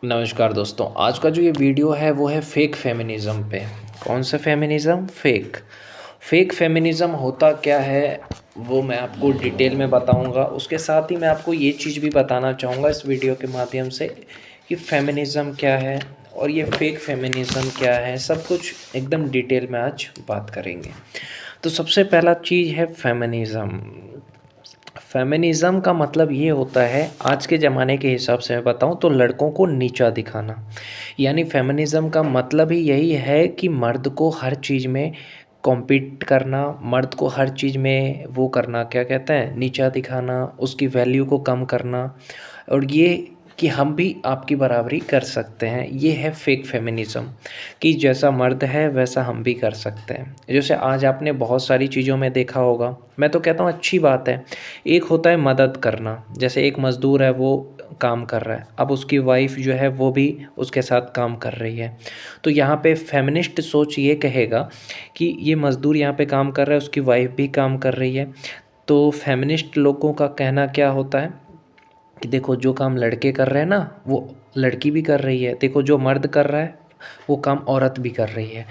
नमस्कार दोस्तों, आज का जो ये वीडियो है वो है फेक फेमिनिज़्म पे। कौन सा फेमिनिज़्म? फेक फेमिनिज़्म होता क्या है वो मैं आपको डिटेल में बताऊंगा। उसके साथ ही मैं आपको ये चीज़ भी बताना चाहूँगा इस वीडियो के माध्यम से कि फेमिनिज़्म क्या है और ये फेक फेमिनिज़्म क्या है, सब कुछ एकदम डिटेल में आज बात करेंगे। तो सबसे पहला चीज़ है फेमिनिज़्म। फेमिनिज़्म का मतलब ये होता है, आज के ज़माने के हिसाब से मैं बताऊँ तो लड़कों को नीचा दिखाना। यानी फेमिनिज़्म का मतलब ही यही है कि मर्द को हर चीज़ में कॉम्पीट करना, मर्द को हर चीज़ में वो करना, क्या कहते हैं, नीचा दिखाना, उसकी वैल्यू को कम करना। और ये कि हम भी आपकी बराबरी कर सकते हैं, ये है फेक फेमिनिज़्म कि जैसा मर्द है वैसा हम भी कर सकते हैं। जैसे आज आपने बहुत सारी चीज़ों में देखा होगा, मैं तो कहता हूँ अच्छी बात है। एक होता है मदद करना, जैसे एक मज़दूर है वो काम कर रहा है, अब उसकी वाइफ जो है वो भी उसके साथ काम कर रही है। तो यहाँ पे फेमिनिस्ट सोच ये कहेगा कि ये मज़दूर यहाँ पे काम कर रहा है, उसकी वाइफ भी काम कर रही है। तो फेमिनिस्ट लोगों का कहना क्या होता है कि देखो, जो काम लड़के कर रहे हैं ना वो लड़की भी कर रही है, देखो जो मर्द कर रहा है वो काम औरत भी कर रही है।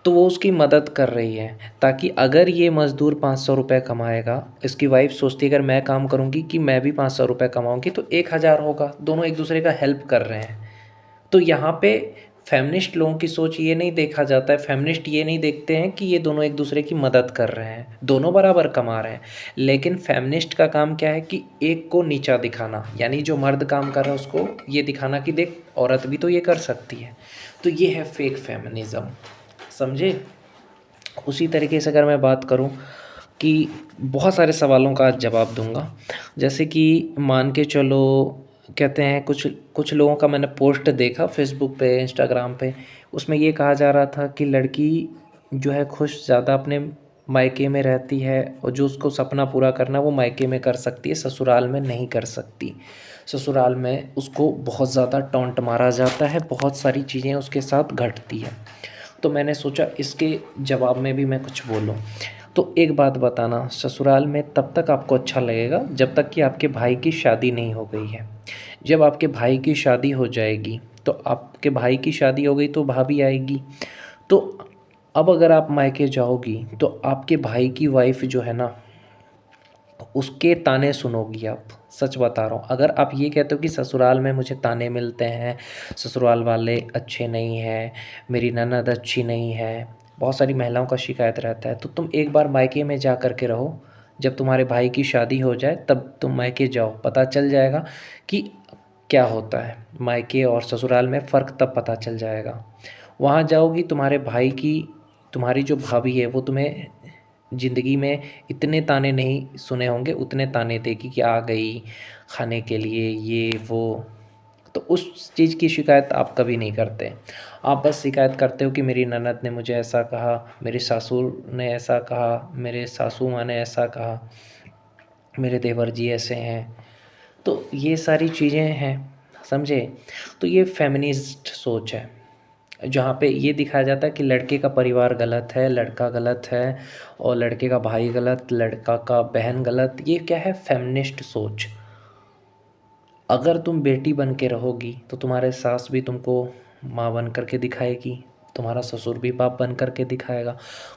तो वो उसकी मदद कर रही है, ताकि अगर ये मज़दूर 500 रुपये कमाएगा, इसकी वाइफ सोचती है अगर मैं काम करूँगी कि मैं भी 500 रुपये कमाऊँगी तो 1000 होगा, दोनों एक दूसरे का हेल्प कर रहे हैं। तो यहाँ पे फेमिनिस्ट लोगों की सोच ये नहीं देखा जाता है, फेमिनिस्ट ये नहीं देखते हैं कि ये दोनों एक दूसरे की मदद कर रहे हैं, दोनों बराबर कमा रहे हैं। लेकिन फेमिनिस्ट का काम क्या है कि एक को नीचा दिखाना, यानी जो मर्द काम कर रहा है उसको ये दिखाना कि देख औरत भी तो ये कर सकती है। तो ये है फेक फेमिनिज़्म, समझे। उसी तरीके से अगर मैं बात करूं कि बहुत सारे सवालों का आज जवाब दूंगा, जैसे कि मान के चलो, कहते हैं कुछ कुछ लोगों का मैंने पोस्ट देखा फेसबुक पे, इंस्टाग्राम पे, उसमें ये कहा जा रहा था कि लड़की जो है खुश ज़्यादा अपने मायके में रहती है और जो उसको सपना पूरा करना वो मायके में कर सकती है, ससुराल में नहीं कर सकती। ससुराल में उसको बहुत ज़्यादा टॉन्ट मारा जाता है, बहुत सारी चीज़ें उसके साथ घटती है। तो मैंने सोचा इसके जवाब में भी मैं कुछ बोलूँ। तो एक बात बताना, ससुराल में तब तक आपको अच्छा लगेगा जब तक कि आपके भाई की शादी नहीं हो गई है। जब आपके भाई की शादी हो जाएगी, तो आपके भाई की शादी हो गई तो भाभी आएगी। तो अब अगर आप मायके जाओगी तो आपके भाई की वाइफ जो है ना, उसके ताने सुनोगी आप। सच बता रहा हूँ, अगर आप ये कहते हो कि ससुराल में मुझे ताने मिलते हैं, ससुराल वाले अच्छे नहीं हैं, मेरी ननद अच्छी नहीं है, बहुत सारी महिलाओं का शिकायत रहता है, तो तुम एक बार मायके में जा कर के रहो। जब तुम्हारे भाई की शादी हो जाए तब तुम मायके जाओ, पता चल जाएगा कि क्या होता है मायके और ससुराल में, फ़र्क तब पता चल जाएगा। वहाँ जाओगी, तुम्हारे भाई की, तुम्हारी जो भाभी है वो तुम्हें ज़िंदगी में इतने ताने नहीं सुने होंगे, उतने ताने देगी कि आ गई खाने के लिए ये वो। तो उस चीज़ की शिकायत आप कभी नहीं करते। आप बस शिकायत करते हो कि मेरी ननद ने मुझे ऐसा कहा, मेरी सासू ने ऐसा कहा, मेरे सासू माँ ने ऐसा कहा, मेरे देवर जी ऐसे हैं। तो ये सारी चीज़ें हैं, समझे। तो ये फेमिनिस्ट सोच है, जहाँ पे ये दिखाया जाता है कि लड़के का परिवार गलत है, लड़का गलत है, और लड़के का भाई गलत, लड़का का बहन गलत। ये क्या है? फेमिनिस्ट सोच। अगर तुम बेटी बन के रहोगी तो तुम्हारे सास भी तुमको माँ बन कर के दिखाएगी, तुम्हारा ससुर भी बाप बन कर के दिखाएगा।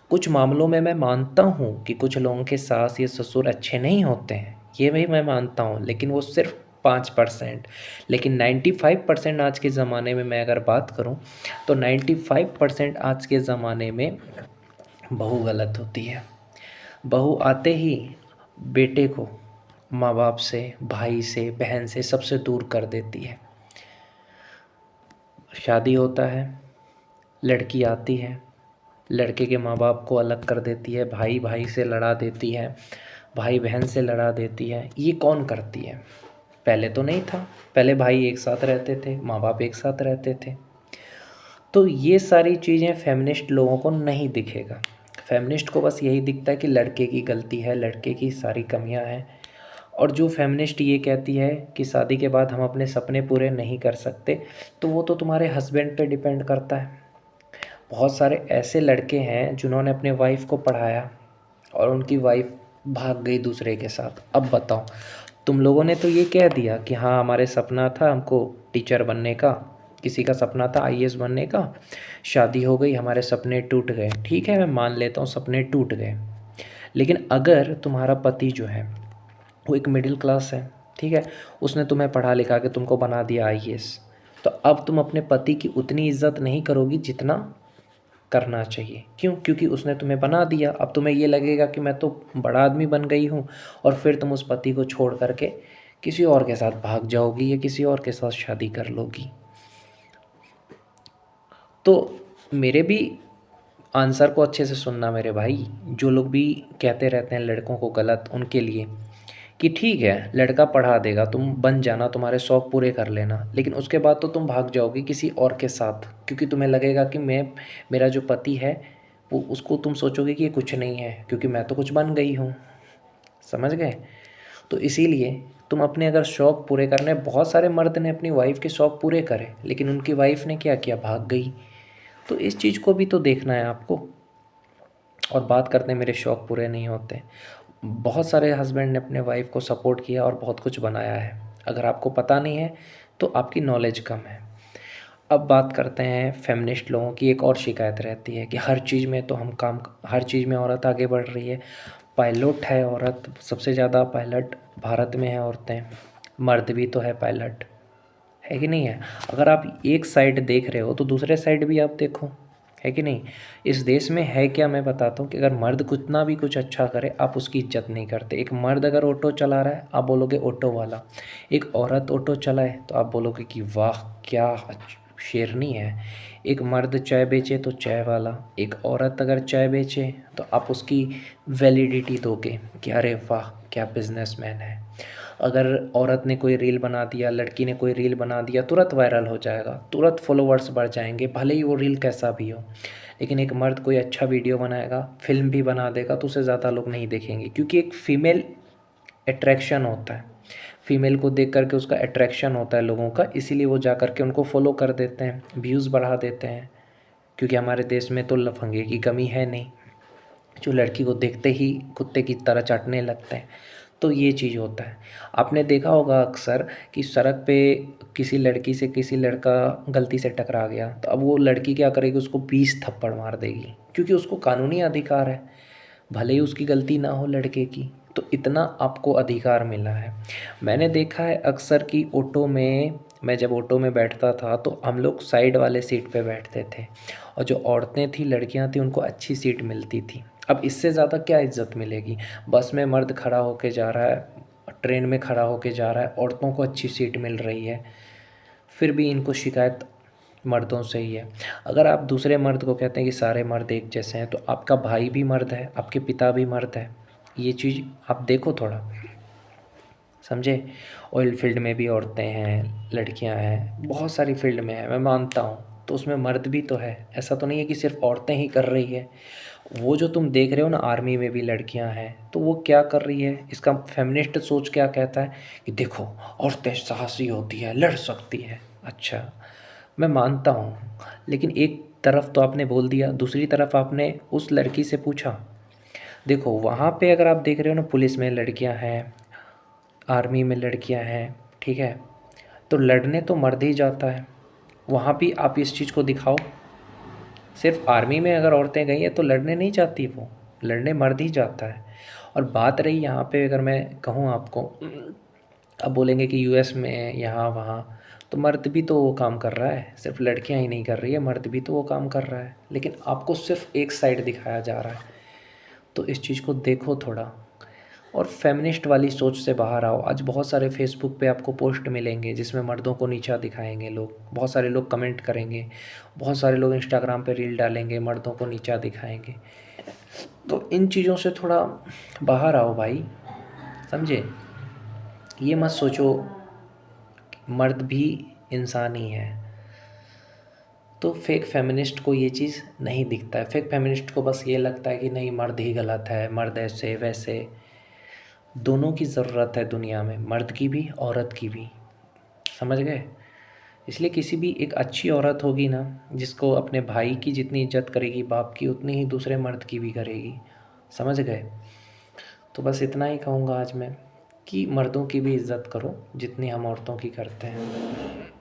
कुछ मामलों में मैं मानता हूँ कि कुछ लोगों के सास या ससुर अच्छे नहीं होते हैं, ये भी मैं मानता हूँ, लेकिन वो सिर्फ 5%। लेकिन 95% आज के ज़माने में मैं अगर बात करूँ तो 95% आज के ज़माने में बहू गलत होती है। बहू आते ही बेटे को माँ बाप से, भाई से, बहन से, सबसे दूर कर देती है। शादी होता है, लड़की आती है, लड़के के माँ बाप को अलग कर देती है, भाई भाई से लड़ा देती है, भाई बहन से लड़ा देती है। ये कौन करती है? पहले तो नहीं था, पहले भाई एक साथ रहते थे, माँ बाप एक साथ रहते थे। तो ये सारी चीज़ें फेमिनिस्ट लोगों को नहीं दिखेगा। फेमिनिस्ट को बस यही दिखता है कि लड़के की गलती है, लड़के की सारी कमियां हैं। और जो फेमिनिस्ट ये कहती है कि शादी के बाद हम अपने सपने पूरे नहीं कर सकते, तो वो तो तुम्हारे हस्बैंड पे डिपेंड करता है। बहुत सारे ऐसे लड़के हैं जिन्होंने अपने वाइफ को पढ़ाया और उनकी वाइफ भाग गई दूसरे के साथ। अब बताओ, तुम लोगों ने तो ये कह दिया कि हाँ हमारे सपना था हमको टीचर बनने का, किसी का सपना था आईएएस बनने का, शादी हो गई, हमारे सपने टूट गए। ठीक है, मैं मान लेता हूँ सपने टूट गए। लेकिन अगर तुम्हारा पति जो है वो एक मिडिल क्लास है, ठीक है, उसने तुम्हें पढ़ा लिखा के तुमको बना दिया आईएएस, तो अब तुम अपने पति की उतनी इज्जत नहीं करोगी जितना करना चाहिए। क्यों? क्योंकि उसने तुम्हें बना दिया। अब तुम्हें ये लगेगा कि मैं तो बड़ा आदमी बन गई हूँ, और फिर तुम उस पति को छोड़ करके किसी और के साथ भाग जाओगी या किसी और के साथ शादी कर लोगी। तो मेरे भी आंसर को अच्छे से सुनना मेरे भाई, जो लोग भी कहते रहते हैं लड़कों को गलत, उनके लिए कि ठीक है लड़का पढ़ा देगा, तुम बन जाना, तुम्हारे शौक़ पूरे कर लेना, लेकिन उसके बाद तो तुम भाग जाओगी किसी और के साथ, क्योंकि तुम्हें लगेगा कि मेरा जो पति है वो, उसको तुम सोचोगे कि ये कुछ नहीं है क्योंकि मैं तो कुछ बन गई हूँ। समझ गए? तो इसीलिए तुम अपने अगर शौक़ पूरे करने, बहुत सारे मर्द ने अपनी वाइफ के शौक़ पूरे करे लेकिन उनकी वाइफ ने क्या किया, भाग गई। तो इस चीज़ को भी तो देखना है आपको। और बात करते हैं मेरे शौक़ पूरे नहीं होते, बहुत सारे हस्बैंड ने अपने वाइफ को सपोर्ट किया और बहुत कुछ बनाया है। अगर आपको पता नहीं है तो आपकी नॉलेज कम है। अब बात करते हैं फेमिनिस्ट लोगों की। एक और शिकायत रहती है कि हर चीज़ में तो हम काम, हर चीज़ में औरत आगे बढ़ रही है। पायलट है औरत, सबसे ज़्यादा पायलट भारत में है औरतें, मर्द भी तो है पायलट, है कि नहीं है? अगर आप एक साइड देख रहे हो तो दूसरे साइड भी आप देखो, है कि नहीं? इस देश में है क्या, मैं बताता हूँ कि अगर मर्द कितना भी कुछ अच्छा करे आप उसकी इज्जत नहीं करते। एक मर्द अगर ऑटो चला रहा है आप बोलोगे ऑटो वाला, एक औरत ऑटो चलाए तो आप बोलोगे कि वाह क्या शेरनी है। एक मर्द चाय बेचे तो चाय वाला, एक औरत अगर चाय बेचे तो आप उसकी वैलिडिटी दोगे कि अरे वाह क्या बिजनेसमैन है। अगर औरत ने कोई रील बना दिया, लड़की ने कोई रील बना दिया, तुरंत वायरल हो जाएगा, तुरंत फॉलोवर्स बढ़ जाएंगे, भले ही वो रील कैसा भी हो। लेकिन एक मर्द कोई अच्छा वीडियो बनाएगा, फिल्म भी बना देगा, तो उसे ज़्यादा लोग नहीं देखेंगे, क्योंकि एक फ़ीमेल अट्रैक्शन होता है, फीमेल को देख करके उसका अट्रैक्शन होता है लोगों का, इसीलिए वो जा करके उनको फॉलो कर देते हैं, व्यूज़ बढ़ा देते हैं। क्योंकि हमारे देश में तो लफंगे की कमी है नहीं, जो लड़की को देखते ही कुत्ते की तरह चाटने लगते हैं। तो ये चीज़ होता है। आपने देखा होगा अक्सर कि सड़क पे किसी लड़की से किसी लड़का गलती से टकरा गया, तो अब वो लड़की क्या करेगी, उसको 20 थप्पड़ मार देगी, क्योंकि उसको कानूनी अधिकार है, भले ही उसकी गलती ना हो लड़के की, तो इतना आपको अधिकार मिला है। मैंने देखा है अक्सर कि ऑटो में, मैं जब ऑटो में बैठता था तो हम लोग साइड वाले सीट पे बैठते थे, और जो औरतें थी, लड़कियां थी, उनको अच्छी सीट मिलती थी। अब इससे ज़्यादा क्या इज़्ज़त मिलेगी? बस में मर्द खड़ा होके जा रहा है, ट्रेन में खड़ा होके जा रहा है, औरतों को अच्छी सीट मिल रही है, फिर भी इनको शिकायत मर्दों से ही है। अगर आप दूसरे मर्द को कहते हैं कि सारे मर्द एक जैसे हैं, तो आपका भाई भी मर्द है, आपके पिता भी मर्द है। ये चीज़ आप देखो थोड़ा, समझे? ऑयल फील्ड में भी औरतें हैं, लड़कियां हैं, बहुत सारी फील्ड में है, मैं मानता हूँ, तो उसमें मर्द भी तो है। ऐसा तो नहीं है कि सिर्फ औरतें ही कर रही है। वो जो तुम देख रहे हो ना, आर्मी में भी लड़कियां हैं, तो वो क्या कर रही है, इसका फेमिनिस्ट सोच क्या कहता है कि देखो औरतें साहसी होती है, लड़ सकती है। अच्छा, मैं मानता हूँ, लेकिन एक तरफ तो आपने बोल दिया, दूसरी तरफ आपने उस लड़की से पूछा। देखो वहाँ पे अगर आप देख रहे हो ना, पुलिस में लड़कियाँ हैं, आर्मी में लड़कियां हैं, ठीक है, तो लड़ने तो मर्द ही जाता है। वहाँ भी आप इस चीज़ को दिखाओ। सिर्फ आर्मी में अगर औरतें गई हैं तो लड़ने नहीं जाती, वो लड़ने मर्द ही जाता है। और बात रही यहाँ पे, अगर मैं कहूँ आपको, अब बोलेंगे कि यूएस में यहाँ वहाँ, तो मर्द भी तो वो काम कर रहा है, सिर्फ लड़कियाँ ही नहीं कर रही है, मर्द भी तो वो काम कर रहा है, लेकिन आपको सिर्फ एक साइड दिखाया जा रहा है। तो इस चीज़ को देखो थोड़ा, और फेमिनिस्ट वाली सोच से बाहर आओ। आज बहुत सारे फेसबुक पे आपको पोस्ट मिलेंगे जिसमें मर्दों को नीचा दिखाएंगे लोग, बहुत सारे लोग कमेंट करेंगे, बहुत सारे लोग इंस्टाग्राम पे रील डालेंगे, मर्दों को नीचा दिखाएंगे। तो इन चीज़ों से थोड़ा बाहर आओ भाई, समझे? ये मत सोचो मर्द भी इंसान ही है। तो फेक फेमिनिस्ट को ये चीज़ नहीं दिखता है। फेक फेमिनिस्ट को बस ये लगता है कि नहीं मर्द ही गलत है, मर्द ऐसे वैसे। दोनों की ज़रूरत है दुनिया में, मर्द की भी औरत की भी, समझ गए? इसलिए किसी भी एक अच्छी औरत होगी ना, जिसको अपने भाई की जितनी इज्जत करेगी बाप की, उतनी ही दूसरे मर्द की भी करेगी, समझ गए? तो बस इतना ही कहूँगा आज मैं। कि मर्दों की भी इज़्ज़त करो जितनी हम औरतों की करते हैं।